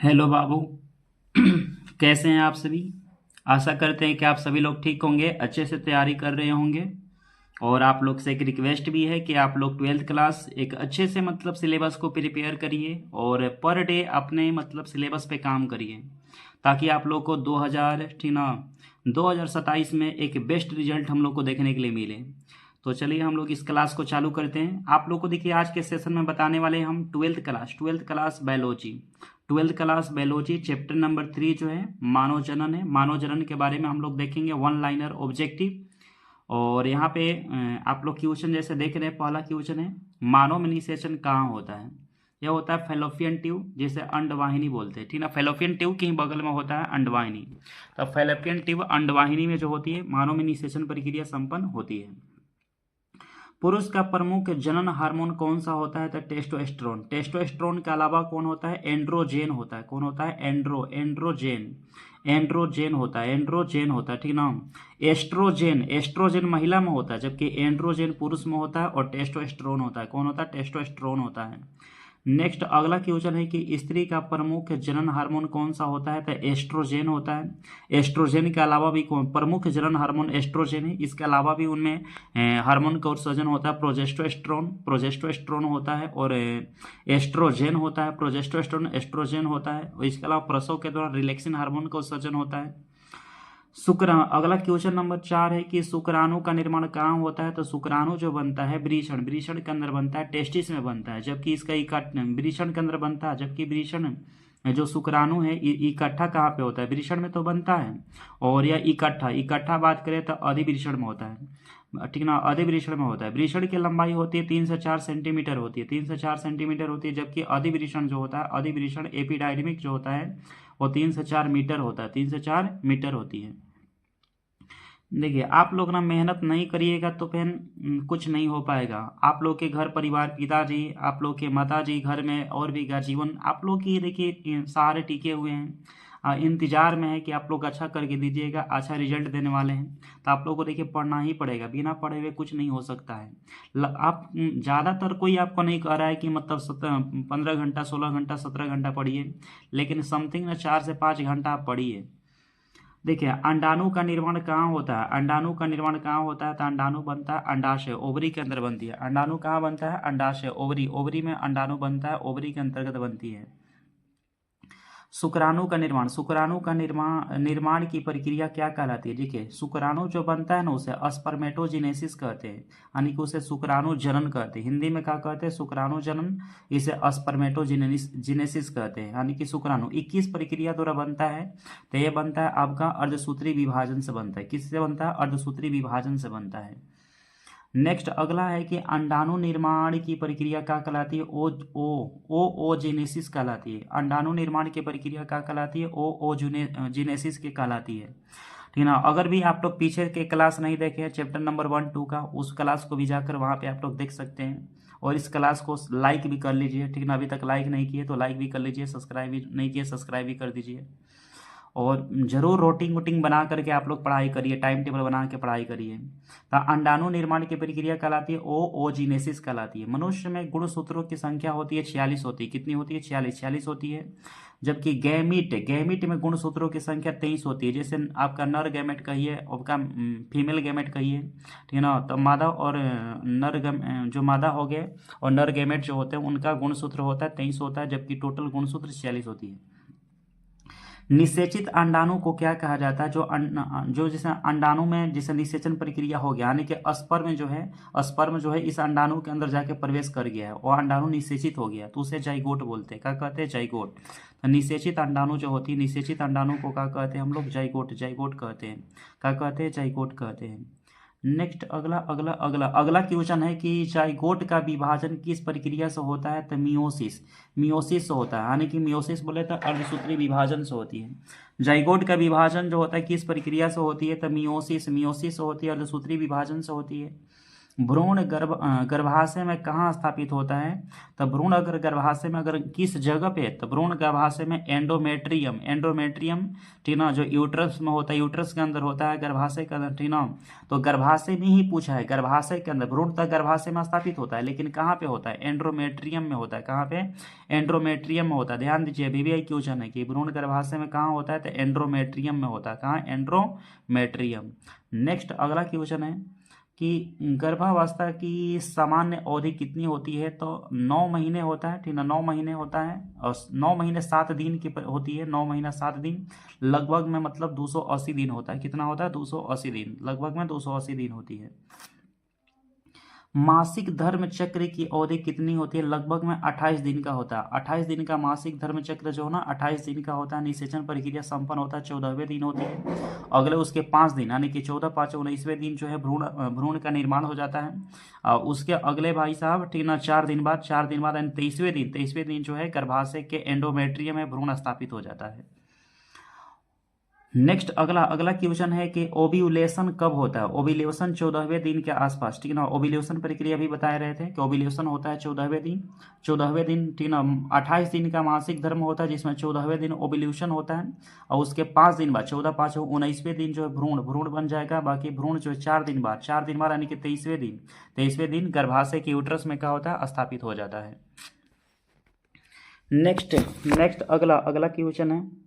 Hello बाबू। कैसे हैं आप सभी। आशा करते हैं कि आप सभी लोग ठीक होंगे, अच्छे से तैयारी कर रहे होंगे। और आप लोग से एक रिक्वेस्ट भी है कि आप लोग ट्वेल्थ क्लास एक अच्छे से सिलेबस को प्रिपेयर करिए और पर डे अपने सिलेबस पे काम करिए, ताकि आप लोग को 2000 ठीक ना 2027 में एक बेस्ट रिजल्ट हम लोग को देखने के लिए मिले। तो चलिए हम लोग इस क्लास को चालू करते हैं। आप लोग को देखिए आज के सेशन में बताने वाले हैं हम twelfth class biology. Twelfth class biology chapter number 3 जो है मानव जनन है। मानव जनन के बारे में हम लोग देखेंगे, वन लाइनर ऑब्जेक्टिव। और यहाँ पे आप लोग क्वेश्चन जैसे देख रहे हैं, पहला क्वेश्चन है मानव में निषेचन कहाँ होता है। यह होता है फेलोपियन ट्यूब, जिसे अंडवाहिनी बोलते हैं, ठीक ना। फेलोपियन ट्यूब के ही बगल में होता है अंडवाहिनी। तो फेलोपियन ट्यूब अंडवाहिनी में जो होती है मानव में निषेचन प्रक्रिया संपन्न होती है। पुरुष का प्रमुख जनन हार्मोन कौन सा होता है? तो टेस्टोस्टेरोन। टेस्टोस्टेरोन के अलावा कौन होता है? एंड्रोजेन होता है। कौन होता है? एंड्रोजेन। एंड्रोजेन होता है, एंड्रोजेन होता है, ठीक ना। एस्ट्रोजेन, एस्ट्रोजेन महिला में होता है, जबकि एंड्रोजेन पुरुष में होता है। और टेस्टोस्टेरोन होता है, कौन होता है? टेस्टोस्टेरोन होता है। नेक्स्ट अगला क्वेश्चन है कि स्त्री का प्रमुख जनन हार्मोन कौन सा होता है? तो एस्ट्रोजेन होता है। एस्ट्रोजेन के अलावा भी कौन प्रमुख जनन हार्मोन? एस्ट्रोजेन है। इसके अलावा भी उनमें हार्मोन का उत्सर्जन होता है, प्रोजेस्टेरोन। प्रोजेस्टेरोन होता है और एस्ट्रोजेन होता है। प्रोजेस्टेरोन एस्ट्रोजेन होता है। और इसके अलावा प्रसव के दौरान रिलैक्सिन हार्मोन का उत्सर्जन होता है। अगला क्वेश्चन नंबर 4 है कि शुक्राणु का निर्माण कहाँ होता है? तो शुक्राणु जो बनता है वृषण, वृषण के अंदर बनता है, टेस्टिस में बनता है, जबकि इसका वृषण के अंदर बनता है, जबकि वृषण जो शुक्राणु है इकट्ठा कहाँ पे होता है? वृषण में तो बनता है। और यह इकट्ठा इकट्ठा बात करें तो अधिवृषण में होता है, ठीक ना। अधिवृषण में होता है। वृषण की लंबाई होती है 3 से 4 सेंटीमीटर होती है, 3 से 4 सेंटीमीटर होती है, जबकि अधिवृषण जो होता है, अधिवृषण एपिडाइडमिक जो होता है वो 3 से 4 मीटर होता है, 3 से 4 मीटर होती है। देखिए आप लोग ना मेहनत नहीं करिएगा तो फिर कुछ नहीं हो पाएगा। आप लोग के घर परिवार, पिताजी, आप लोग के माताजी, घर में और भी गार्जियन आप लोग की देखिए सहारे टिके हुए हैं, इंतजार में है कि आप लोग अच्छा करके दीजिएगा, अच्छा रिजल्ट देने वाले हैं। तो आप लोग को देखिए पढ़ना ही पड़ेगा, बिना पढ़े हुए कुछ नहीं हो सकता है। आप ज़्यादातर कोई आपको नहीं कह रहा है कि 15 घंटा, 16 घंटा, 17 घंटा पढ़िए, लेकिन समथिंग ना 4 से 5 घंटा आप पढ़िए। देखिए अंडाणु का निर्माण कहाँ होता है? अंडाणु का निर्माण कहाँ होता है? तो अंडाणु बनता है अंडाशय, ओवरी के अंदर बनती है। अंडाणु कहाँ बनता है? अंडाशय, ओवरी, ओवरी में अंडाणु बनता है, ओवरी के अंतर्गत बनती है। शुक्राणु का निर्माण, शुक्राणु का निर्माण की प्रक्रिया क्या कहलाती है? देखिए शुक्राणु जो बनता है ना उसे स्पर्मेटोजेनेसिस कहते हैं, यानी कि उसे शुक्राणु जनन कहते हैं। हिंदी में क्या कहते हैं? शुक्राणु जनन। इसे स्पर्मेटोजेनेसिस कहते हैं, यानी कि शुक्राणु 21 प्रक्रिया द्वारा बनता है। तो ये बनता है आपका अर्धसूत्री विभाजन से बनता है। किससे बनता है? अर्धसूत्री विभाजन से बनता है। नेक्स्ट अगला है कि अंडाणु निर्माण की प्रक्रिया क्या कहलाती है? ओ ओ ओजेनेसिस कहलाती है। अंडाणु निर्माण की प्रक्रिया क्या कहलाती है? ओजेनेसिस के कहलाती है, ठीक ना। अगर भी आप लोग पीछे के क्लास नहीं देखे हैं चैप्टर नंबर 1-2 का, उस क्लास को भी जाकर वहाँ पे आप लोग देख सकते हैं। और इस क्लास को लाइक भी कर लीजिए, ठीक ना। अभी तक लाइक नहीं किए तो लाइक भी कर लीजिए, सब्सक्राइब भी नहीं किए सब्सक्राइब भी कर दीजिए। और जरूर रोटिंग वोटिंग बना करके आप लोग पढ़ाई करिए, टाइम टेबल बना के पढ़ाई करिए। तो अंडाणु निर्माण की प्रक्रिया कहलाती है ओजीनेसिस कहलाती है। मनुष्य में गुणसूत्रों की संख्या होती है 46 होती है। कितनी होती है? 46 होती है। जबकि गैमीट में गुणसूत्रों की संख्या 23 होती है। जैसे आपका नर गैमेट कहिए, आपका फीमेल गैमेट कहिए, ठीक है ना। तो मादा और जो मादा हो गए और नर गैमेट जो होते हैं उनका गुणसूत्र होता है 23 होता है, जबकि टोटल गुणसूत्र 46 होती है। निषेचित अंडाणु को क्या कहा जाता है? जो जैसे अंडाणु में जैसे निषेचन प्रक्रिया हो गया, यानी कि स्पर्म जो है इस अंडाणु के अंदर जाके प्रवेश कर गया है, वो अंडाणु निषेचित हो गया, तो उसे जाइगोट बोलते हैं। क्या कहते हैं? जाइगोट। तो निषेचित अंडाणु जो होती है, निषेचित अंडाणु को क्या कहते हैं हम लोग? जाइगोट, जाइगोट कहते हैं। क्या कहते हैं? जाइगोट कहते हैं। नेक्स्ट अगला अगला अगला अगला क्वेश्चन है कि जाइगोट का विभाजन किस प्रक्रिया से होता है? तो मियोसिस, मियोसिस से होता है, यानी कि मियोसिस बोले तो अर्धसूत्री विभाजन से होती है। जाइगोट का विभाजन जो होता है किस प्रक्रिया से होती है? तो मियोसिस, मियोसिस से होती है, अर्धसूत्री विभाजन से होती है। भ्रूण गर्भाशय में कहाँ स्थापित होता है? तो भ्रूण अगर गर्भाशय में अगर किस जगह पे, तो भ्रूण गर्भाशय में एंडोमेट्रियम ठीक ना, जो यूट्रस में होता है, यूट्रस के अंदर होता है, गर्भाशय के अंदर ठीक ना। तो गर्भाशय में ही पूछा है, गर्भाशय के अंदर भ्रूण तक गर्भाशय में स्थापित होता है, लेकिन कहाँ पे होता है? एंड्रोमेट्रियम में होता है। कहाँ पे? एंड्रोमेट्रियम में होता है। ध्यान दीजिए, अभी भी एक क्वेश्चन है कि भ्रूण गर्भाशय में कहाँ होता है, तो एंड्रोमेट्रियम में होता है। कहाँ? एंड्रोमेट्रियम। नेक्स्ट अगला क्वेश्चन है कि गर्भावस्था की सामान्य अवधि कितनी होती है? तो 9 महीने होता है ठीक ना, 9 महीने होता है, और 9 महीने 7 दिन की होती है। 9 महीना 7 दिन लगभग में मतलब 280 दिन होता है। कितना होता है? 280 दिन, लगभग में 280 दिन होती है। मासिक धर्म चक्र की अवधि कितनी होती है? लगभग में 28 दिन का होता है। 28 दिन का मासिक धर्म चक्र जो है ना, 28 दिन का होता है। निषेचन प्रक्रिया संपन्न होता है 14वें दिन होती है। अगले उसके 5 दिन यानी कि 14, 5, 19वें दिन जो है भ्रूण का निर्माण हो जाता है। और उसके अगले भाई साहब ठीक ना 4 दिन बाद यानी 23वें दिन जो है गर्भाशय के एंडोमेट्रियम में भ्रूण स्थापित हो जाता है। नेक्स्ट अगला क्वेश्चन है कि ओव्यूलेशन कब होता है? ओव्यूलेशन 14वें दिन के आसपास ठीक ना। ओव्यूलेशन प्रक्रिया भी बता रहे थे कि ओव्यूलेशन होता है 14वें दिन ठीक ना। 28 दिन का मासिक धर्म होता है, जिसमें 14वें दिन ओव्यूलेशन होता है, और उसके 5 दिन बाद 14, 5, 19वें दिन जो है भ्रूण बन जाएगा। बाकी भ्रूण जो है 4 दिन बाद यानी कि 23वें दिन गर्भाशय के यूट्रस में क्या होता है? स्थापित हो जाता है। नेक्स्ट अगला क्वेश्चन है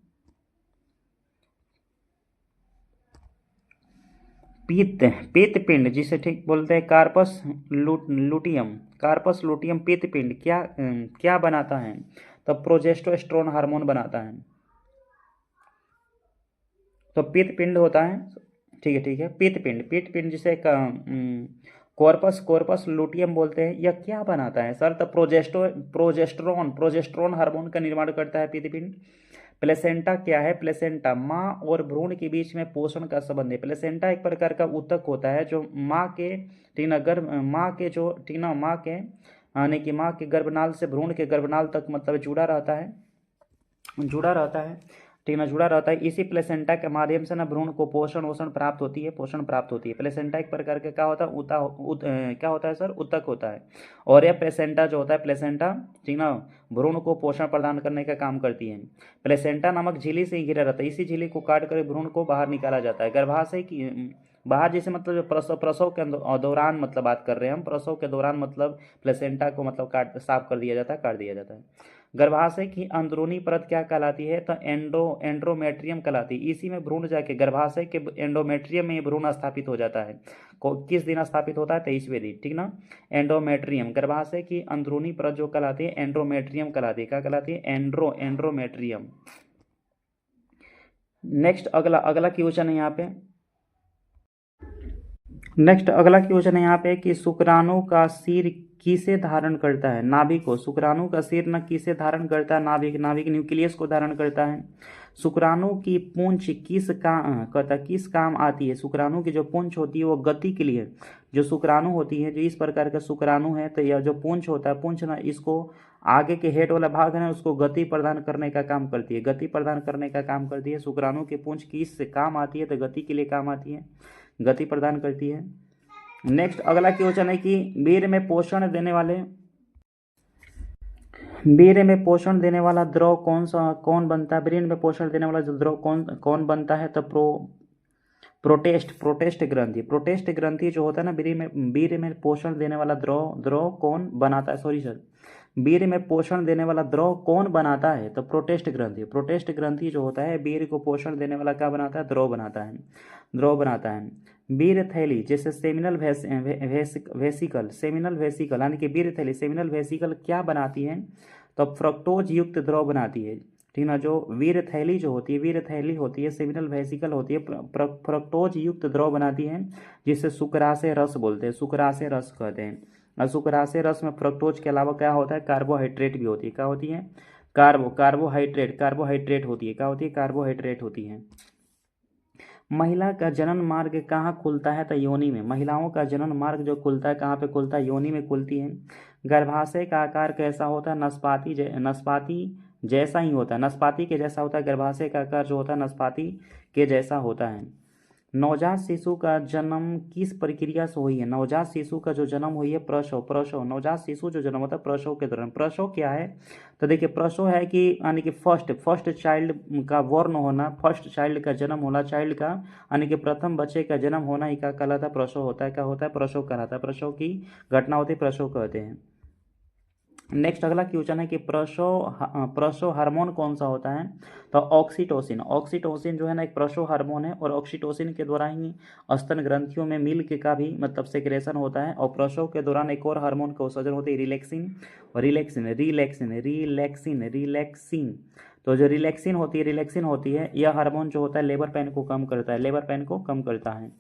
पीत पिंड, जिसे ठीक बोलते हैं कार्पस लुटियम पीत पिंड क्या बनाता है? तो प्रोजेस्टेरोन हार्मोन बनाता है। तो पीत पिंड होता है, ठीक है। पीत पिंड जिसे कॉर्पस लुटियम बोलते हैं। यह क्या बनाता है सर? तो प्रोजेस्टेरोन हार्मोन का निर्माण करता है पीत पिंड। प्लेसेंटा क्या है? प्लेसेंटा माँ और भ्रूण के बीच में पोषण का संबंध है। प्लेसेंटा एक प्रकार का ऊतक होता है जो माँ के टीना गर्भ माँ के जो टीना माँ के यानी कि माँ के गर्भनाल से भ्रूण के गर्भनाल तक मतलब जुड़ा रहता है ठीक ना, जुड़ा रहता है। इसी प्लेसेंटा के माध्यम से ना भ्रूण को पोषण प्राप्त होती है। प्लेसेंटा एक प्रकार का क्या होता है? क्या होता है सर? ऊतक होता है। और यह प्लेसेंटा जो होता है, प्लेसेंटा ठीक ना, भ्रूण को पोषण प्रदान करने का काम करती है। प्लेसेंटा नामक झिल्ली से घिरा रहता है। इसी झिल्ली को काट कर भ्रूण को बाहर निकाला जाता है। गर्भाशय की बाहर जैसे मतलब प्रसव के दौरान मतलब बात कर रहे हैं हम। प्रसव के दौरान मतलब प्लेसेंटा को मतलब काट दिया जाता है। गर्भाशय की अंदरूनी परत क्या कहलाती है? तो एंड्रोमेट्रियम कहलाती है। इसी में भ्रूण जाके गर्भाशय के एंडोमेट्रियम में भ्रूण स्थापित हो जाता है। किस दिन स्थापित होता है? 23वें दिन ठीक ना। एंडोमेट्रियम गर्भाशय की अंदरूनी परत जो कहलाती है एंड्रोमेट्रियम कहलाती है। क्या कहलाती है? एंड्रोमेट्रियम। नेक्स्ट अगला क्वेश्चन है यहाँ पे कि शुक्राणु का सिर किसे धारण करता है? नाभिक को। शुक्राणु का सिर न किसे धारण करता है? नाभिक न्यूक्लियस को धारण करता है। शुक्राणु की पूंछ किस काम आती है? शुक्राणु की जो पूंछ होती है वो गति के लिए, जो शुक्राणु होती है, जो इस प्रकार का शुक्राणु है, तो यह जो पूंछ होता है, पूंछ ना इसको आगे के हेड वाला भाग है ना, उसको गति प्रदान करने का काम करती है। शुक्राणु की पूंछ किस काम आती है? तो गति के लिए काम आती है, गति प्रदान करती है। नेक्स्ट अगला क्वेश्चन है कि वीर्य में पोषण देने वाला द्रव कौन बनता है? वीर्य में पोषण देने वाला द्रव कौन बनता है? तो प्रोटेस्ट ग्रंथि जो होता है ना, वीर्य में पोषण देने वाला द्रव कौन बनाता है? वीर्य में पोषण देने वाला द्रव कौन बनाता है? तो प्रोटेस्ट ग्रंथि जो होता है वीर्य को पोषण देने वाला क्या बनाता है? द्रव बनाता है। वीर्य थैली जैसे सेमिनल वेसिकल यानी कि वीर्य थैली सेमिनल वेसिकल क्या बनाती है? तो फ्रक्टोज युक्त द्रव बनाती है ठीक ना। जो वीर्य थैली होती है सेमिनल वेसिकल होती है, फ्रक्टोज युक्त द्रव बनाती है, जिसे सुक्राशय रस बोलते हैं, सुक्राशय रस कहते हैं। और सुक्राशय रस में फ्रक्टोज के अलावा क्या होता है? कार्बोहाइड्रेट भी होती है। क्या होती है? कार्बोहाइड्रेट होती है। क्या होती है? कार्बोहाइड्रेट होती है। महिला का जनन मार्ग कहाँ खुलता है? तो योनि में। महिलाओं का जनन मार्ग जो खुलता है कहाँ पे खुलता है? योनि में खुलती है। गर्भाशय का आकार कैसा होता है? नाशपाती जैसा ही होता है, नाशपाती के जैसा होता है। गर्भाशय का आकार जो होता है नाशपाती के जैसा होता है। नवजात शिशु का जन्म किस प्रक्रिया से हुई है? नवजात शिशु का जो जन्म हुई है प्रसव, नवजात शिशु जो जन्म होता है प्रसव के दौरान। प्रसव क्या है? तो देखिए प्रसव है कि यानी कि फर्स्ट चाइल्ड का बॉर्न होना, फर्स्ट चाइल्ड का जन्म होना, चाइल्ड का यानी कि प्रथम बच्चे का जन्म होना ही क्या कहलाता है? प्रसव होता है। क्या होता है? प्रसव कहलाता है। प्रसव की घटना होती है, प्रसव कहते हैं। नेक्स्ट अगला क्वेश्चन है कि प्रसव हार्मोन कौन सा होता है? तो ऑक्सीटोसिन जो है ना एक प्रसव हार्मोन है, और ऑक्सीटोसिन के द्वारा ही स्तन ग्रंथियों में मिल्क का भी मतलब सेक्रेशन होता है। और प्रसव के दौरान एक और हार्मोन का उत्सर्जन होती है, रिलैक्सिन। तो जो रिलैक्सिन होती है यह हार्मोन जो होता है लेबर पेन को कम करता है।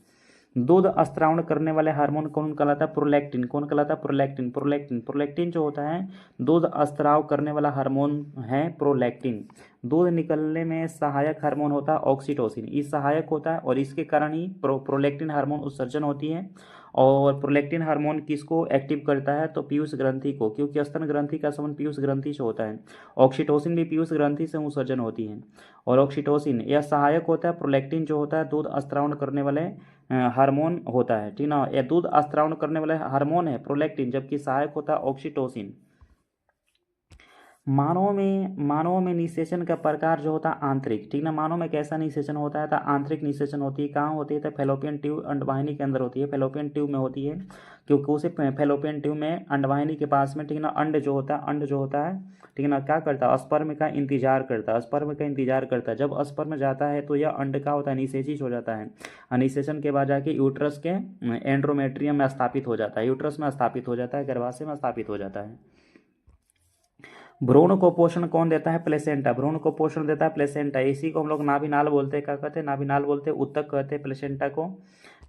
दूध स्त्रावण करने वाले हार्मोन कौन कहलाता है? प्रोलैक्टिन। कौन कहलाता है? प्रोलैक्टिन जो होता है दूध स्त्राव करने वाला हार्मोन है प्रोलैक्टिन। दूध निकलने में सहायक हार्मोन होता है ऑक्सीटोसिन, इस सहायक होता है और इसके कारण ही प्रोलैक्टिन हार्मोन उत्सर्जन होती है। और प्रोलैक्टिन हार्मोन किसको एक्टिव करता है? तो पीयूष ग्रंथि को, क्योंकि स्तन ग्रंथि का संबंध पीयूष ग्रंथि से होता है। ऑक्सीटोसिन भी पीयूष ग्रंथि से उत्सर्जन होती है। और ऑक्सीटोसिन यह सहायक होता है, प्रोलैक्टिन जो होता है दूध स्त्रावण करने वाले हार्मोन होता है, ठीक ना। यह दूध स्त्रावण करने वाले हार्मोन है प्रोलैक्टिन, जबकि सहायक होता है ऑक्सीटोसिन। मानव में निषेचन का प्रकार जो होता है आंतरिक, ठीक ना। मानव में कैसा निषेचन होता है? तो आंतरिक निषेचन होती है। कहाँ होती है? तो फैलोपियन ट्यूब अंडवाहिनी के अंदर होती है, फैलोपियन ट्यूब में होती है, क्योंकि उसे फैलोपियन ट्यूब में अंडवाहिनी के पास में, ठीक ना, अंड जो होता है, ठीक ना, क्या करता है? स्पर्म का इंतजार करता है। जब स्पर्म जाता है तो यह अंड का होता है निषेचित हो जाता है। निषेचन के बाद जाके यूट्रस के एंड्रोमेट्रियम में स्थापित हो जाता है, यूट्रस में स्थापित हो जाता है, गर्भाशय में स्थापित हो जाता है। भ्रूण को पोषण कौन देता है? प्लेसेंटा। भ्रूण को पोषण देता है प्लेसेंटा। इसी को हम लोग नाभिनाल बोलते हैं। क्या कहते हैं? नाभिनाल बोलते हैं, उत्तक कहते हैं प्लेसेंटा को।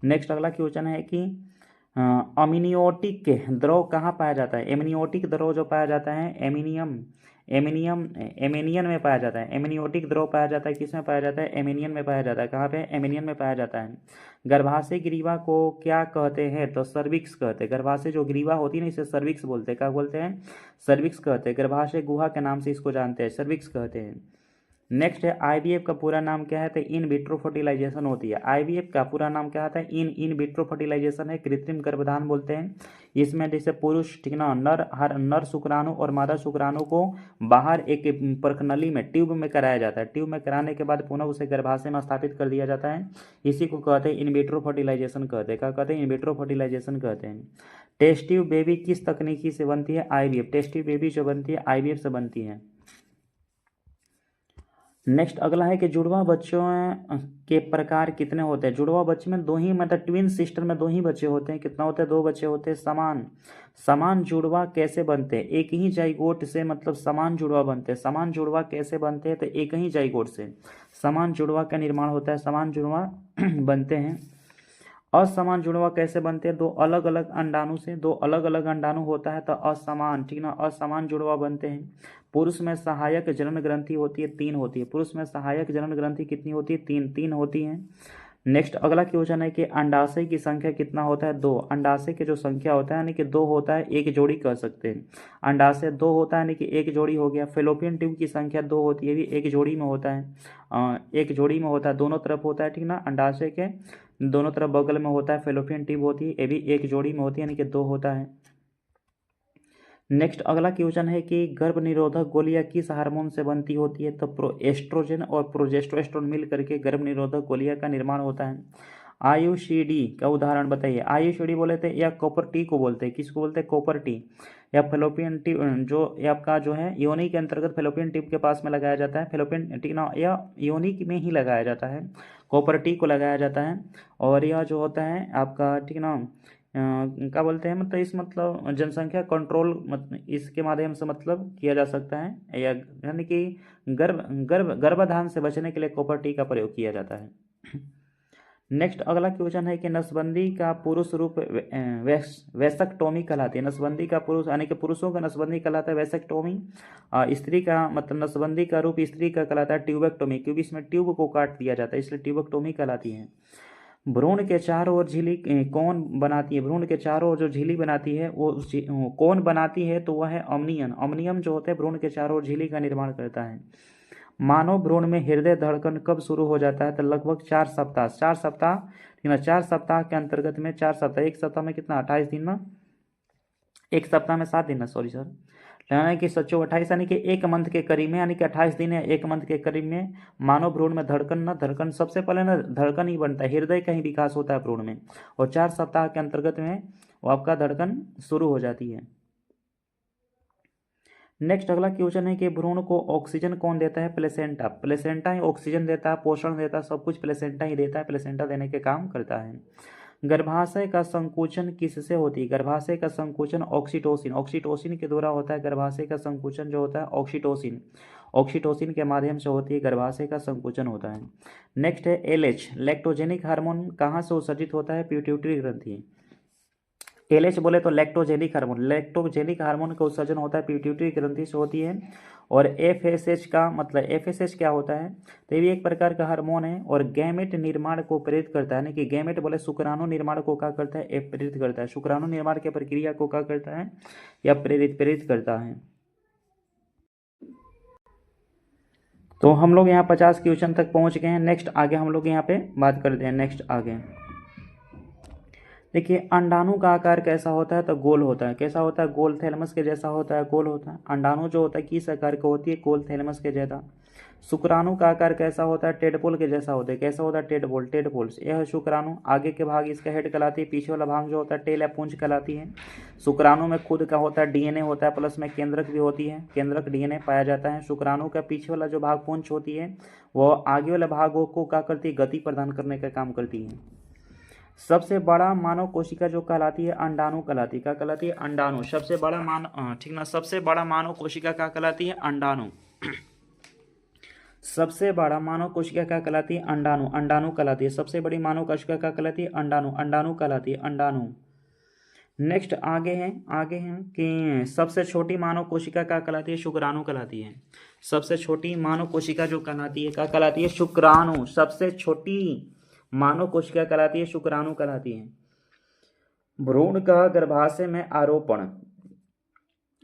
नेक्स्ट अगला क्वेश्चन है कि अमनियोटिक द्रव कहाँ पाया जाता है? एमनियोटिक द्रव जो पाया जाता है एमेनियन में पाया जाता है। एमनियोटिक द्रव पाया जाता है किसमें पाया जाता है? एमेनियन में पाया जाता है। कहाँ पे? एमेनियन में पाया जाता है। गर्भाशय ग्रीवा को क्या कहते हैं? तो सर्विक्स कहते हैं। गर्भाशय जो ग्रीवा होती है ना इसे सर्विक्स बोलते हैं। क्या बोलते हैं? सर्विक्स कहते हैं। गर्भाशय गुहा के नाम से इसको जानते हैं, सर्विक्स कहते हैं। नेक्स्ट है आईवीएफ का पूरा नाम क्या है? तो इन विट्रो फर्टिलाइजेशन होती है। आईवीएफ का पूरा नाम क्या होता है? इन विट्रो फर्टिलाइजेशन है, कृत्रिम गर्भधान बोलते हैं। इसमें जैसे पुरुष, ठीक ना, नर शुक्राणु और मादा शुक्राणु को बाहर एक प्रकनली में ट्यूब में कराया जाता है। ट्यूब में कराने के बाद पुनः उसे गर्भाशय में स्थापित कर दिया जाता है। इसी को कहते हैं इन विट्रो फर्टिलाइजेशन कहते हैं। क्या कहते हैं? इन विट्रो फर्टिलाइजेशन कहते हैं। टेस्ट ट्यूब बेबी किस तकनीकी से बनती है? आईवीएफ। टेस्ट ट्यूब बेबी जो बनती है आईवीएफ से बनती है। नेक्स्ट अगला है कि जुड़वा बच्चों के प्रकार कितने होते हैं? जुड़वा बच्चे में दो ही, मतलब ट्विन सिस्टर में दो ही बच्चे होते हैं। कितना होते हैं? दो बच्चे होते हैं। समान जुड़वा कैसे बनते हैं? एक ही जाइगोट से मतलब समान जुड़वा बनते हैं। समान जुड़वा कैसे बनते हैं? तो एक ही जाइगोट से समान जुड़वा का निर्माण होता है, समान जुड़वा बनते हैं। असमान जुड़वा कैसे बनते हैं? दो अलग अलग अंडाणु से, दो अलग अलग अंडाणु होता है तो असमान, ठीक ना, असमान जुड़वा बनते हैं। पुरुष में सहायक जनन ग्रंथि होती है, 3 होती है। पुरुष में सहायक जनन ग्रंथि कितनी होती है? 3 होती है। नेक्स्ट अगला क्वेश्चन है कि अंडाशय की संख्या कितना होता है? 2। अंडाशय की जो संख्या होता है यानी कि 2 होता है, एक जोड़ी कह सकते हैं। अंडाशय 2 होता है यानी कि एक जोड़ी हो गया। फेलोपियन ट्यूब की संख्या 2 होती है, भी एक जोड़ी में होता है, एक जोड़ी में होता है, दोनों तरफ होता है, ठीक ना। अंडाशय के दोनों तरफ बगल में होता है, फेलोपियन ट्यूब होती है, ये भी एक जोड़ी में होती है यानी कि 2 होता है। नेक्स्ट अगला क्वेश्चन है कि गर्भ निरोधक गोलियां किस हार्मोन से बनती होती है? तो एस्ट्रोजन और प्रोजेस्टेरोन मिल करके गर्भ निरोधक गोलियां का निर्माण होता है। आयुषीडी का उदाहरण बताइए। आयुषीडी बोले थे या कॉपर टी को बोलते हैं। किसको बोलते हैं? Copper T. या फेलोपियन ट्यूब जो आपका जो है योनि के अंतर्गत फेलोपियन ट्यूब के पास में लगाया जाता है, फेलोपियन, ठीक ना, या योनि में ही लगाया जाता है, कॉपर टी को लगाया जाता है। और यह जो होता है आपका, ठीक ना, क्या बोलते हैं, मतलब इस मतलब जनसंख्या कंट्रोल इसके माध्यम से मतलब किया जा सकता है, या यानी कि गर्भाधान से बचने के लिए कॉपर टी का प्रयोग किया जाता है। नेक्स्ट अगला क्वेश्चन है कि नसबंदी का पुरुष रूप वैसेक्टोमी कहलाती है। नसबंदी का पुरुष यानी कि पुरुषों का नसबंदी कहलाता है वैसेक्टोमी। स्त्री का मतलब नसबंदी का रूप स्त्री का कहलाता है ट्यूबेक्टोमी, क्योंकि इसमें ट्यूब को काट दिया जाता है, इसलिए ट्यूबेक्टोमी कहलाती है। भ्रूण के चारों ओर झिल्ली कौन बनाती है? भ्रूण के चारों ओर जो झिल्ली बनाती है वो कौन बनाती है? तो वह है अमनियम। अमनियम जो होता है भ्रूण के चारों ओर झिल्ली का निर्माण करता है। मानव भ्रूण में हृदय धड़कन कब शुरू हो जाता है? तो लगभग 4 सप्ताह, 4 सप्ताह, ठीक ना, 4 सप्ताह के अंतर्गत में 4 सप्ताह, एक सप्ताह में कितना, 28 दिन ना, एक सप्ताह में 7 दिन ना, सॉरी सर, यानी कि सच्चो 28, यानी कि एक मंथ के करीब में, यानी कि 28 दिन या एक मंथ के करीब में मानव भ्रूण में धड़कन सबसे पहले ना धड़कन ही बनता है, हृदय का ही विकास होता है भ्रूण में, और 4 सप्ताह के अंतर्गत में वो आपका धड़कन शुरू हो जाती है। नेक्स्ट अगला क्वेश्चन है कि भ्रूण को ऑक्सीजन कौन देता है? प्लेसेंटा। प्लेसेंटा ही ऑक्सीजन देता है, पोषण देता है, सब कुछ प्लेसेंटा ही देता है, प्लेसेंटा देने के काम करता है। गर्भाशय का संकुचन किससे होती है? गर्भाशय का संकुचन ऑक्सीटोसिन, ऑक्सीटोसिन के द्वारा होता है। गर्भाशय का संकुचन जो होता है ऑक्सीटोसिन, ऑक्सीटोसिन के माध्यम से होती है, गर्भाशय का संकुचन होता है। नेक्स्ट है एलएच, लैक्टोजेनिक हार्मोन कहाँ से उत्सर्जित होता है? पिट्यूटरी ग्रंथि। एलएच बोले तो लैक्टोजेनिक हार्मोन, लैक्टोजेनिक हार्मोन का उत्सर्जन होता है पिट्यूटरी ग्रंथि से होती है। और एफएसएच का मतलब, एफएसएच क्या होता है? तो ये भी एक प्रकार का हार्मोन है और गैमेट निर्माण को प्रेरित करता है, यानी कि गैमेट बोले शुक्राणु निर्माण को क्या करता है? प्रेरित करता है, शुक्राणु निर्माण की प्रक्रिया को क्या करता है? या प्रेरित करता है। तो हम लोग यहाँ 50 क्वेश्चन तक पहुँच गए हैं। नेक्स्ट आगे हम लोग यहाँ पे बात करते हैं। नेक्स्ट आगे देखिए, अंडाणु का आकार कैसा होता है? तो गोल होता है। कैसा होता है? गोल, थैलेमस के जैसा होता है, गोल होता है। अंडाणु जो होता है किस आकार का होती है? गोल, थैलेमस के जैसा। शुक्राणु का आकार कैसा होता है? टेडपोल के जैसा होता है। कैसा होता है? Tadpole, tadpoles. यह है शुक्राणु। आगे के भाग इसका हेड कहलाती है, पीछे वाला भाग जो होता है टेल या पूंछ कहलाती है। शुक्राणु में खुद का होता है डीएनए होता है, प्लस में केंद्रक भी होती है, केंद्रक डीएनए पाया जाता है। शुक्राणु का पीछे वाला जो भाग पूंछ होती है वो आगे वाले भागों को क्या करती है? गति प्रदान करने का काम करती है। सबसे बड़ा मानव कोशिका जो कहलाती है अंडाणु कहलाती है। क्या कहलाती है? अंडाणु। सबसे बड़ा ठीक ना, सबसे बड़ा मानव कोशिका क्या कहलाती है? अंडाणु। सबसे बड़ा मानव कोशिका क्या कहलाती है? अंडाणु, अंडाणु कहलाती है। सबसे बड़ी मानव कोशिका क्या कहलाती है? अंडाणु, अंडाणु कहलाती है, अंडाणु। नेक्स्ट आगे हैं कि सबसे छोटी मानव कोशिका क्या कहलाती है? शुक्राणु कहलाती है। सबसे छोटी मानव कोशिका जो कहलाती है क्या कहलाती है? शुक्राणु। सबसे छोटी मानव कोशिका कहलाती है शुक्राणु कहलाती है। भ्रूण का गर्भाशय में आरोपण,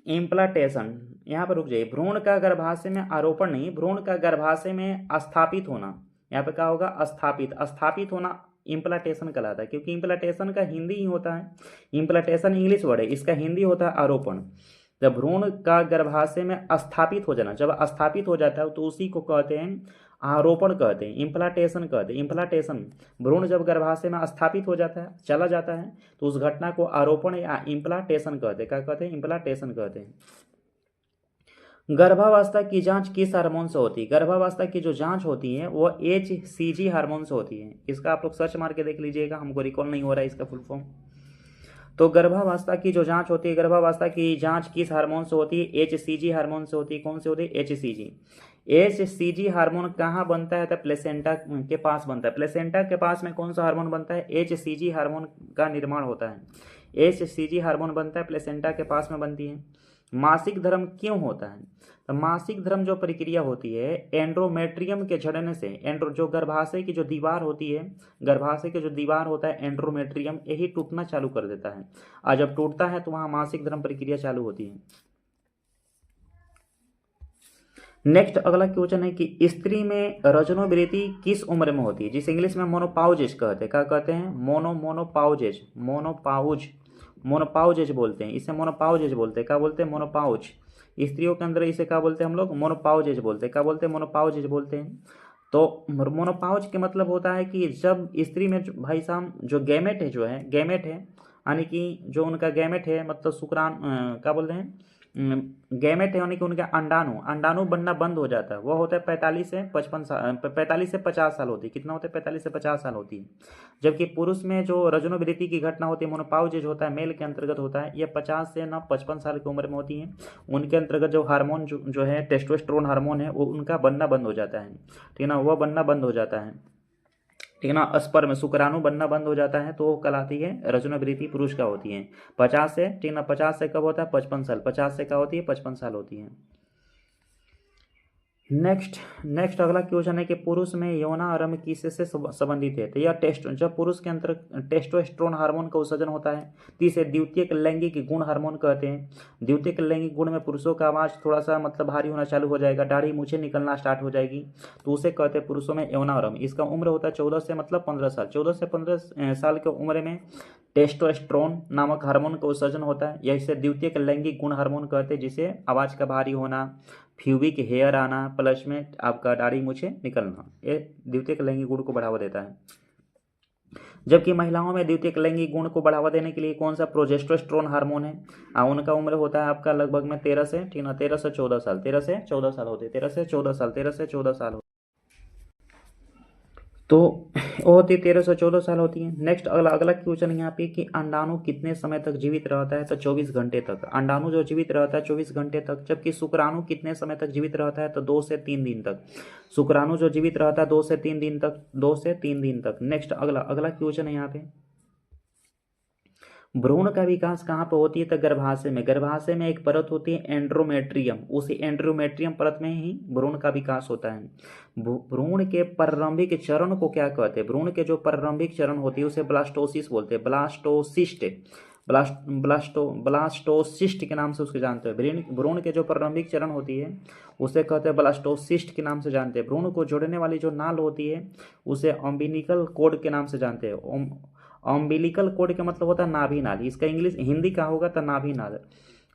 इम्प्लांटेशन, यहाँ पर रुक जाइए। भ्रूण का गर्भाशय में आरोपण नहीं, भ्रूण का गर्भाशय में स्थापित होना, यहाँ पे क्या होगा? स्थापित, स्थापित होना इम्प्लांटेशन कहलाता है, क्योंकि इम्प्लांटेशन का हिंदी ही होता है, इम्प्लांटेशन इंग्लिश वर्ड है, इसका हिंदी होता है आरोपण। जब भ्रूण का गर्भाशय में स्थापित हो जाना, जब स्थापित हो जाता है तो उसी को कहते हैं आरोपण कहते हैं, इम्प्लांटेशन कहते हैं। इम्प्लांटेशन, भ्रूण जब गर्भाशय में स्थापित हो जाता है, चला जाता है, तो उस घटना को आरोपण या इम्प्लांटेशन कहते हैं। क्या कहते हैं? इम्प्लांटेशन कहते हैं। गर्भावस्था की जांच किस हार्मोन से होती है? गर्भावस्था की जो जांच होती है वो HCG हार्मोन से होती है। इसका आप लोग सर्च मार के देख लीजिएगा, हमको रिकॉल नहीं हो रहा है इसका फुल फॉर्म। तो गर्भावस्था की जो जांच होती है, गर्भावस्था की जांच किस हार्मोन से होती है? HCG हार्मोन से होती है। कौन से होती है? HCG। HCG हार्मोन कहाँ बनता है? तो प्लेसेंटा के पास बनता है। प्लेसेंटा के पास में कौन सा हार्मोन बनता है? HCG हार्मोन का निर्माण होता है। HCG हार्मोन बनता है, प्लेसेंटा के पास में बनती है। मासिक धर्म क्यों होता है? तो मासिक धर्म जो प्रक्रिया होती है एंड्रोमेट्रियम के झड़ने से, जो गर्भाशय की जो दीवार होती है, गर्भाशय की जो दीवार होता है एंड्रोमेट्रियम, यही टूटना चालू कर देता है, और जब टूटता है तो वहां मासिक धर्म प्रक्रिया चालू होती है। नेक्स्ट अगला क्वेश्चन है कि स्त्री में रजनोवृत्ति किस उम्र में होती है? जिस इंग्लिश में मोनोपाउजेज कहते हैं। क्या कहते हैं? मोनोपाउजेज, मोनोपाउजेज बोलते हैं, इसे मोनोपाउजेज बोलते हैं। क्या बोलते हैं? मोनोपाउज। स्त्रियों के अंदर इसे क्या बोलते हैं हम लोग? मोनोपाउजेज बोलते हैं। क्या बोलते हैं? मोनोपाउजेज बोलते हैं। तो मोनोपाउज के मतलब होता है कि जब स्त्री में भाई साहब जो गैमेट है, जो है गैमेट है, यानी कि जो उनका गैमेट है, मतलब शुक्राणु क्या बोलते हैं? गैमेट है, यानी कि उनका अंडाणु बनना बंद हो जाता है। वो होता है 45 से 50 साल होती है। कितना होता है? 45 से 50 साल होती है। जबकि पुरुष में जो रजनोवृत्ति की घटना होती है, मोनोपाउजेज होता है, मेल के अंतर्गत होता है, ये 50 से 55 साल की उम्र में होती है। उनके अंतर्गत जो हार्मोन जो है टेस्टोस्टेरोन हार्मोन है, वो उनका बनना बंद हो जाता है, ठीक है ना, वह बनना बंद हो जाता है, ठीक है ना, स्पर्म शुक्राणु बनना बंद हो जाता है, तो वो कहलाती है रजनोवृत्ति पुरुष का होती है। 50 से, ठीक ना, 50 से कब होता है? 55 साल। 50 से क्या होती है? 55 साल होती है। नेक्स्ट अगला क्वेश्चन है कि पुरुष में यौनारंभ किससे से संबंधित है। तो यह जब पुरुष के अंदर टेस्टोस्टेरोन हार्मोन का उत्सर्जन होता है तो इसे द्वितीयक लैंगिक गुण हार्मोन कहते हैं। द्वितीयक लैंगिक गुण में पुरुषों का आवाज थोड़ा सा मतलब भारी होना चालू हो जाएगा, दाढ़ी मूछें निकलना स्टार्ट हो जाएगी, तो उसे कहते हैं पुरुषों में यौनारंभ। इसका उम्र होता है 14 से मतलब 15 साल। 14 से 15 साल की उम्र में टेस्टोस्टेरोन नामक हार्मोन का उत्सर्जन होता है, यह इसे द्वितीयक लैंगिक गुण हार्मोन कहते हैं, जिसे आवाज का भारी होना, प्यूबिक हेयर आना, प्लस में आपका दाढ़ी मूछें निकलना, ये द्वितीयक लैंगिक गुण को बढ़ावा देता है। जबकि महिलाओं में द्वितीयक लैंगिक गुण को बढ़ावा देने के लिए कौन सा प्रोजेस्टेरोन हार्मोन है, उनका उम्र होता है आपका लगभग में 13 से, ठीक ना, 13 से 14 साल, 13 से 14 साल होते हैं, 13 से 14 साल, 13 से 14 साल तो वो होती है 13 से 14 साल होती है। नेक्स्ट अगला क्वेश्चन यहाँ पे कि अंडाणु कितने समय तक जीवित रहता है। तो 24 घंटे तक अंडाणु जो जीवित रहता है 24 घंटे तक। जबकि शुक्राणु कितने समय तक जीवित रहता है, तो 2 से 3 दिन तक। शुक्राणु जो जीवित रहता है 2 से 3 दिन तक, 2 से 3 दिन तक। नेक्स्ट अगला क्वेश्चन है यहाँ पे, भ्रूण का विकास कहाँ पर होती है, तो गर्भाशय में। गर्भाशय में एक परत होती है एंड्रोमेट्रियम, उसी एंड्रोमेट्रियम परत में ही भ्रूण का विकास होता है। भ्रूण के प्रारंभिक चरण को क्या कहते हैं, भ्रूण के जो प्रारंभिक चरण होती है उसे ब्लास्टोसिस बोलते हैं, ब्लास्टोसिस्ट, ब्लास्टोसिस्ट के नाम से उसको जानते हैं। भ्रूण के जो प्रारंभिक चरण होती है उसे कहते हैं ब्लास्टोसिस्ट के नाम से जानते हैं। भ्रूण को जोड़ने वाली जो नाल होती है उसे अम्बिलिकल कोड के नाम से जानते हैं। अम्बिलिकल कोड का मतलब होता है नाभि नाल, इसका इंग्लिश हिंदी का होगा तो नाभि नाल।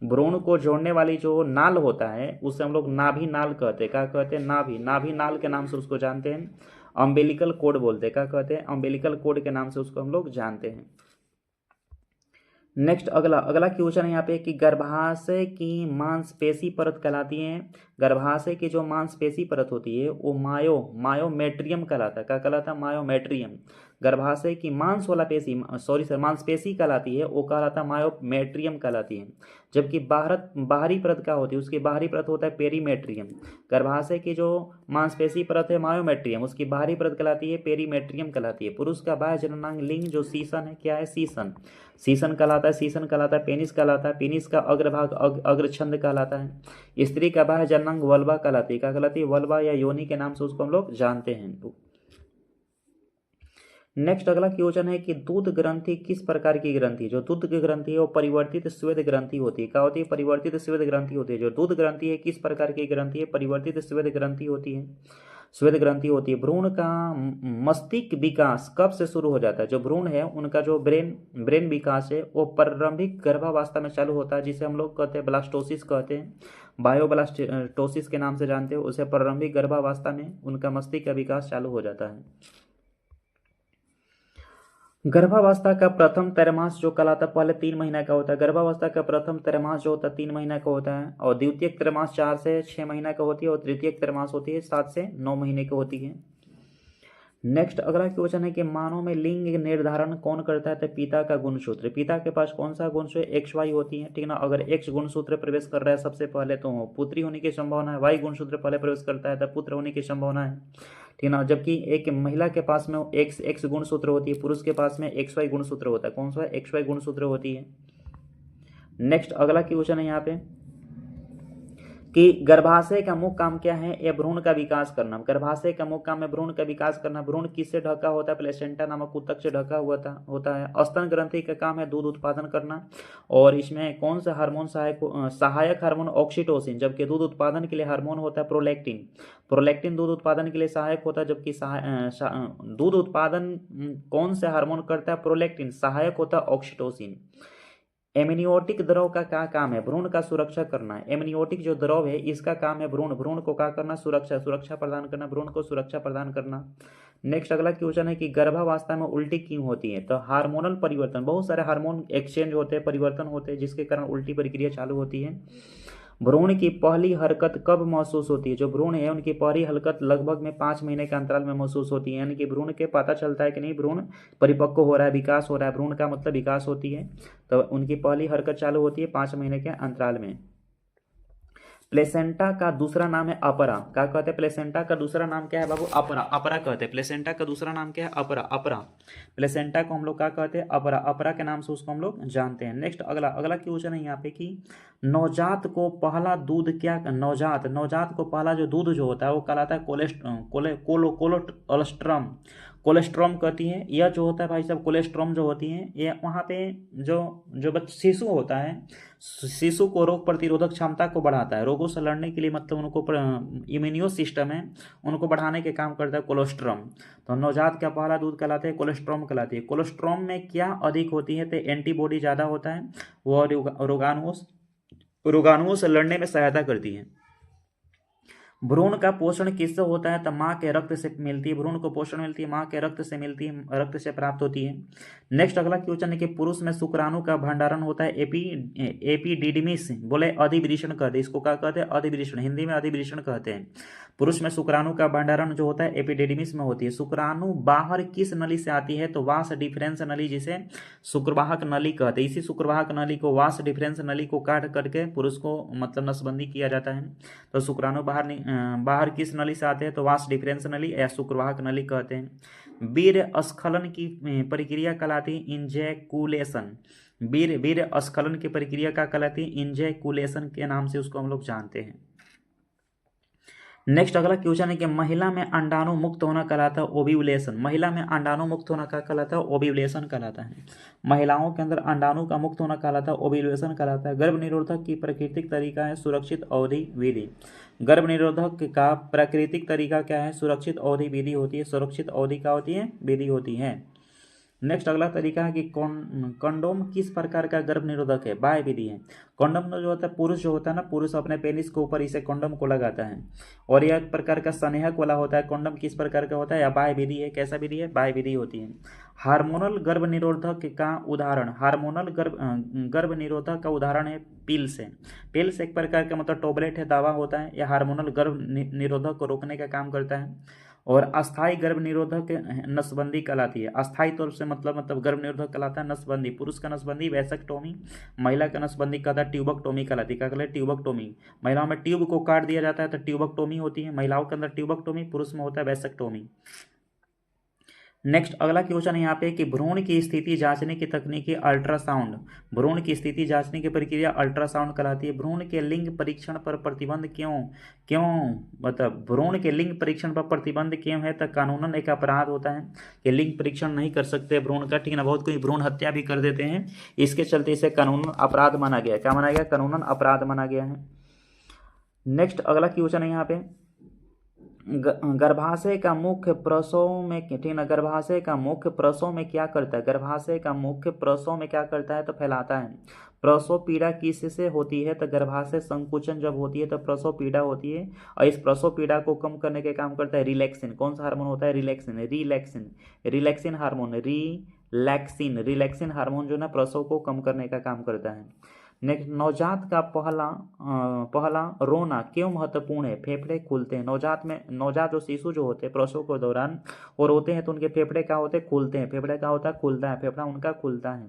भ्रूण को जोड़ने वाली जो नाल होता है उसे हम लोग नाभि नाल कहते हैं। क्या कहते हैं, नाभि नाल के नाम से उसको जानते हैं। अम्बिलिकल कोड बोलते हैं, क्या कहते हैं, अम्बिलिकल कोड के नाम से उसको हम लोग जानते हैं। नेक्स्ट अगला क्वेश्चन है यहाँ पे कि गर्भाशय की मांसपेशी परत कहलाती है। गर्भाशय की जो मांसपेशी परत होती है वो मायोमेट्रियम कहलाता है। क्या कहलाता है, मायोमेट्रियम। गर्भाशय की मांसपेशी कहलाती है, वो कहलाता है मायोमेट्रियम कहलाती है। जबकि बाहरी परत क्या होती है, उसकी बाहरी परत होता है पेरीमेट्रियम। गर्भाशय की जो मांसपेशी परत है मायोमेट्रियम, उसकी बाहरी परत कहलाती है पेरीमेट्रियम कहलाती है। पुरुष का बाह्य जननांग लिंग जो सीसन है, क्या है, सीसन कहलाता है, पेनिस कहलाता है, पेनिस का अग्रभाग अग्रछंद कहलाता है। स्त्री का बाह्य जननांग वल्वा कहलाती है। क्या कहलाती है, वल्वा या योनि के नाम से उसको हम लोग जानते हैं। नेक्स्ट अगला क्वेश्चन है कि दूध ग्रंथि किस प्रकार की ग्रंथि, जो दूध की ग्रंथि है वो परिवर्तित स्वेद ग्रंथि होती है। क्या होती है, परिवर्तित स्वेद ग्रंथि होती है। जो दूध ग्रंथि है किस प्रकार की ग्रंथि है, परिवर्तित स्वेद ग्रंथि होती है, स्वेद ग्रंथि होती है। भ्रूण का मस्तिष्क विकास कब से शुरू हो जाता है, जो भ्रूण है उनका जो ब्रेन विकास है वो प्रारंभिक गर्भावस्था में चालू होता है, जिसे हम लोग कहते हैं ब्लास्टोसिस कहते हैं, बायोब्लास्टोसिस के नाम से जानते हैं। उसे प्रारंभिक गर्भावस्था में उनका मस्तिष्क का विकास चालू हो जाता है। गर्भावस्था का प्रथम त्रैमास जो कहलाता है पहले 3 महीने का होता है। गर्भावस्था का प्रथम त्रैमास जो होता है 3 महीने का होता है, और द्वितीय त्रैमास 4 से 6 महीने का होती है, और तृतीय त्रैमास होती है 7 से 9 महीने की होती है। नेक्स्ट अगला क्वेश्चन है कि मानव में लिंग निर्धारण कौन करता है, तो पिता का गुणसूत्र। पिता के पास कौन सा गुणसूत्र, XY होती है, ठीक ना। अगर X गुणसूत्र प्रवेश कर रहा है सबसे पहले तो पुत्री होने की संभावना है, Y गुणसूत्र पहले प्रवेश करता है तो पुत्र होने की संभावना है, ठीक ना। जबकि एक महिला के पास में X गुणसूत्र होती है, पुरुष के पास में XY गुणसूत्र होता है। कौन सा, XY गुणसूत्र होती है। नेक्स्ट अगला क्वेश्चन है यहाँ पे कि गर्भाशय का मुख्य काम क्या है, यह भ्रूण का विकास करना। गर्भाशय का मुख्य काम है भ्रूण का विकास करना। भ्रूण किससे ढका होता है, प्लेसेंटा नामक ऊतक से ढका हुआ होता है। स्तन ग्रंथि का काम है दूध उत्पादन करना, और इसमें कौन सा हार्मोन सहायक हार्मोन ऑक्सीटोसिन, जबकि दूध उत्पादन के लिए हार्मोन होता है प्रोलैक्टिन। प्रोलैक्टिन दूध उत्पादन के लिए सहायक होता है, जबकि दूध उत्पादन कौन से हार्मोन करता है, प्रोलैक्टिन, सहायक होता है ऑक्सीटोसिन। एमनियोटिक द्रव का क्या काम है, भ्रूण का सुरक्षा करना। एमनियोटिक जो द्रव है इसका काम है भ्रूण को क्या करना, सुरक्षा प्रदान करना, भ्रूण को सुरक्षा प्रदान करना। नेक्स्ट अगला क्वेश्चन है कि गर्भावस्था में उल्टी क्यों होती है, तो हार्मोनल परिवर्तन, बहुत सारे हार्मोन एक्सचेंज होते हैं, परिवर्तन होते हैं, जिसके कारण उल्टी प्रक्रिया चालू होती है। भ्रूण की पहली हरकत कब महसूस होती है, जो भ्रूण है उनकी पहली हरकत लगभग में 5 महीने के अंतराल में महसूस होती है। यानी कि भ्रूण के पता चलता है कि नहीं भ्रूण परिपक्व हो रहा है, विकास हो रहा है, भ्रूण का मतलब विकास होती है, तो उनकी पहली हरकत चालू होती है 5 महीने के अंतराल में। प्लेसेंटा का दूसरा नाम है अपरा। क्या कहते हैं? प्लेसेंटा का दूसरा नाम क्या है बाबू? अपरा। अपरा कहते हैं। प्लेसेंटा का दूसरा नाम क्या है? अपरा। अपरा। प्लेसेंटा को हम लोग क्या कहते हैं? अपरा। अपरा के नाम से उसको हम लोग जानते हैं। नेक्स्ट अगला अगला क्वेश्चन है यहाँ पे कि नवजात को पहला दूध क्या, नवजात नवजात को पहला जो दूध जो होता है वो कहलाता है कोलेस्ट्रम। कोलेस्ट्रॉम कहती है। यह जो होता है भाई साहब कोलेस्ट्रॉम जो होती है ये वहाँ पे जो जो शिशु होता है, शिशु को रोग प्रतिरोधक क्षमता को बढ़ाता है, रोगों से लड़ने के लिए, मतलब उनको इम्यूनियो सिस्टम है उनको बढ़ाने के काम करता है कोलेस्ट्रॉम। तो नवजात का पहला दूध कहलाते हैं कोलेस्ट्रॉम कहलाती है। कोलेस्ट्रॉम में क्या अधिक होती है? तो एंटीबॉडी ज़्यादा होता है, वो रोगाणुओं से लड़ने में सहायता करती है। भ्रूण का पोषण किससे होता है? तो माँ के रक्त से मिलती है। भ्रूण को पोषण मिलती है माँ के रक्त से मिलती है, रक्त से प्राप्त होती है। नेक्स्ट अगला क्वेश्चन है कि पुरुष में शुक्राणु का भंडारण होता है एपिडिडमिस, बोले अधिवृषण कहते हैं। इसको क्या कहते हैं? अधिवृषण, हिंदी में अधिवृषण कहते हैं। पुरुष में शुक्राणु का भंडारण जो होता है एपिडिडमिस में होती है। शुक्राणु बाहर किस नली से आती है? तो वास डिफरेंस नली, जिसे शुक्रवाहक नली कहते हैं। इसी शुक्रवाहक नली को, वास डिफरेंस नली को काट करके पुरुष को मतलब नसबंदी किया जाता है। तो शुक्राणु बाहर किस नली से आते हैं? तो वास डिफरेंस नली या शुक्रवाहक नली कहते हैं। वीर्य स्खलन की प्रक्रिया कहलाती है इंजैकुलेशन। वीर्य स्खलन की प्रक्रिया का कहलाती है इंजैकुलेशन के नाम से उसको हम लोग जानते हैं। नेक्स्ट अगला क्वेश्चन है कि महिला में अंडाणु मुक्त होना कहलाता है ओव्यूलेशन। महिला में अंडाणु मुक्त होना क्या कहलाता है? ओव्यूलेशन कहलाता है। महिलाओं के अंदर अंडाणु का मुक्त होना कहलाता है ओव्यूलेशन कहलाता है। गर्भ निरोधक की प्राकृतिक तरीका है सुरक्षित अवधि विधि। गर्भ निरोधक का प्राकृतिक तरीका क्या है? सुरक्षित अवधि विधि होती है। सुरक्षित अवधि क्या होती है? विधि होती है। नेक्स्ट अगला तरीका है कि कंडोम किस प्रकार का गर्भ निरोधक है? बाह्य विधि है। कंडोम जो होता है, पुरुष जो होता है ना, पुरुष अपने पेनिस के ऊपर इसे कंडोम को लगाता है, और यह एक प्रकार का स्नेहक वाला होता है। कंडोम किस प्रकार का होता है? या बाह्य विधि है। कैसा विधि है? बाह्य विधि होती है। हार्मोनल गर्भ निरोधक का उदाहरण, हार्मोनल गर्भ निरोधक का उदाहरण है पिल्स है। पिल्स एक प्रकार का मतलब टोबलेट है, दवा होता है। यह हार्मोनल गर्भ निरोधक को रोकने का काम करता है। और अस्थायी गर्भ निरोधक नसबंदी कहलाती है। अस्थायी तौर से मतलब गर्भ निरोधक कहलाता है नसबंदी। पुरुष का नसबंदी वैसेक्टोमी, महिला का नसबंदी कहता है ट्यूबकटोमी कहलाती है। क्या कहलाती है? ट्यूबकटोमी। महिलाओं में ट्यूब को काट दिया जाता है तो ट्यूबकटोमी होती है। महिलाओं के अंदर ट्यूबकटोमी, पुरुष में होता है वैसेक्टोमी। नेक्स्ट अगला क्वेश्चन यहाँ पे कि भ्रूण की स्थिति जांचने की तकनीकी अल्ट्रासाउंड। भ्रूण की स्थिति जांचने की प्रक्रिया अल्ट्रासाउंड कहलाती है। भ्रूण के लिंग परीक्षण पर प्रतिबंध क्यों क्यों मतलब भ्रूण के लिंग परीक्षण पर प्रतिबंध क्यों है? तो कानूनन एक अपराध होता है कि लिंग परीक्षण नहीं कर सकते भ्रूण का, ठीक है ना। बहुत कोई भ्रूण हत्या भी कर देते हैं, इसके चलते इसे कानूनन अपराध माना गया। क्या माना गया? कानूनन अपराध माना गया है। नेक्स्ट अगला क्वेश्चन है यहाँ पे गर्भाशय का मुख्य प्रसव में, ठीक ना, गर्भाशय का मुख्य प्रसव में क्या करता है? गर्भाशय का मुख्य प्रसव में क्या करता है? तो फैलाता है। प्रसव पीड़ा किससे होती है? तो गर्भाशय संकुचन जब होती है तो प्रसव पीड़ा होती है, और इस प्रसव पीड़ा को कम करने के काम करता है रिलैक्सिन। कौन सा हार्मोन होता है? Relaxin. Relaxin hormone, relaxin hormone जो ना प्रसव को कम करने का काम करता है। नेक्स्ट नवजात का पहला रोना क्यों महत्वपूर्ण है? फेफड़े खुलते हैं नवजात जो शिशु जो होते हैं प्रसव के दौरान और रोते हैं तो उनके फेफड़े क्या होते हैं? खुलते हैं। फेफड़े क्या होता है? खुलता है। फेफड़ा उनका खुलता है।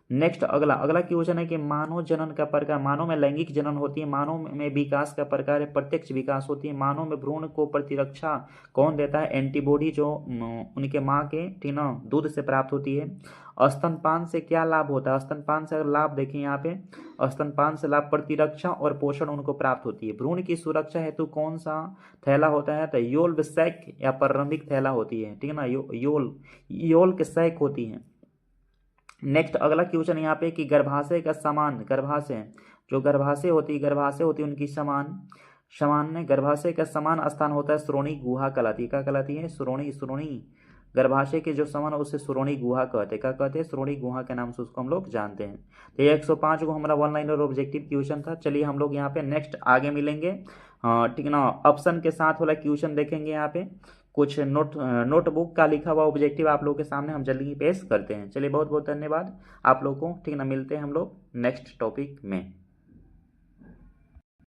नेक्स्ट अगला क्वेश्चन है कि मानव जनन का प्रकार। मानव में लैंगिक जनन होती है। मानव में विकास का प्रकार है प्रत्यक्ष विकास होती है। मानव में भ्रूण को प्रतिरक्षा कौन देता है? एंटीबॉडी जो उनके माँ के, ठीक ना, दूध से प्राप्त होती है। स्तनपान से क्या लाभ होता है? स्तनपान से लाभ देखें यहाँ पे, स्तनपान से लाभ प्रतिरक्षा और पोषण उनको प्राप्त होती है। भ्रूण की सुरक्षा हेतु कौन सा थैला होता है? तो योल सैक या प्रारंभिक थैला होती है, ठीक है ना। योल के सैक होती है। नेक्स्ट अगला क्वेश्चन यहाँ पे कि गर्भाशय का समान, गर्भाशय होती है उनकी सामान्य गर्भाशय का समान स्थान होता है श्रोणी गुहा कहलाती है। क्या कहलाती है? श्रोणी। गर्भाशय के जो समान उसे श्रोणी गुहा कहते हैं। क्या कहते हैं? श्रोणी गुहा के नाम से उसको हम लोग जानते हैं। तो ये 105 को हमारा वन लाइन और ऑब्जेक्टिव क्वेश्चन था। चलिए हम लोग यहाँ पे नेक्स्ट आगे मिलेंगे, ठीक है ना। ऑप्शन के साथ वाला क्वेश्चन देखेंगे। यहाँ पे कुछ नोटबुक का लिखा हुआ ऑब्जेक्टिव आप लोगों के सामने हम जल्दी ही पेश करते हैं। चलिए बहुत बहुत धन्यवाद आप लोगों को, ठीक ना। मिलते हैं हम लोग नेक्स्ट टॉपिक में।